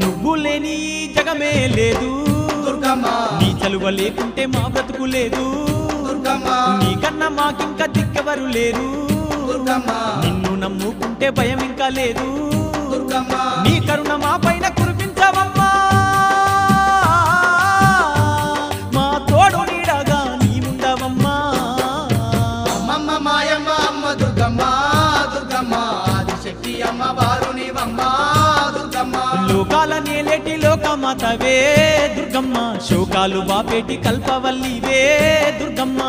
నువ్వు లేని ఈ జగమే లేదు దుర్గమ్మ నీ చలువ లేకుంటే మా బ్రతుకు లేదు దుర్గమ్మ నీకన్నా మాకింకా దిక్కెవరు లేరు దుర్గమ్మ నిన్ను నమ్ముకుంటే భయం ఇంకా లేదు దుర్గమ్మ నీ కరుణ మా పైన కురిపించవమ్మా మా తోడు నీడగా నీవుండవమ్మా అమ్మమ్మ మాయమ్మ అమ్మ దుర్గమ్మ దుర్గమ్మ ఆదిశక్తి అమ్మ వారు నీవమ్మ దుర్గమ్మ లోకాల నేలేటి లోకమాతవే దుర్గమ్మ శోకాలు బాపేటి కల్పవల్లివే దుర్గమ్మ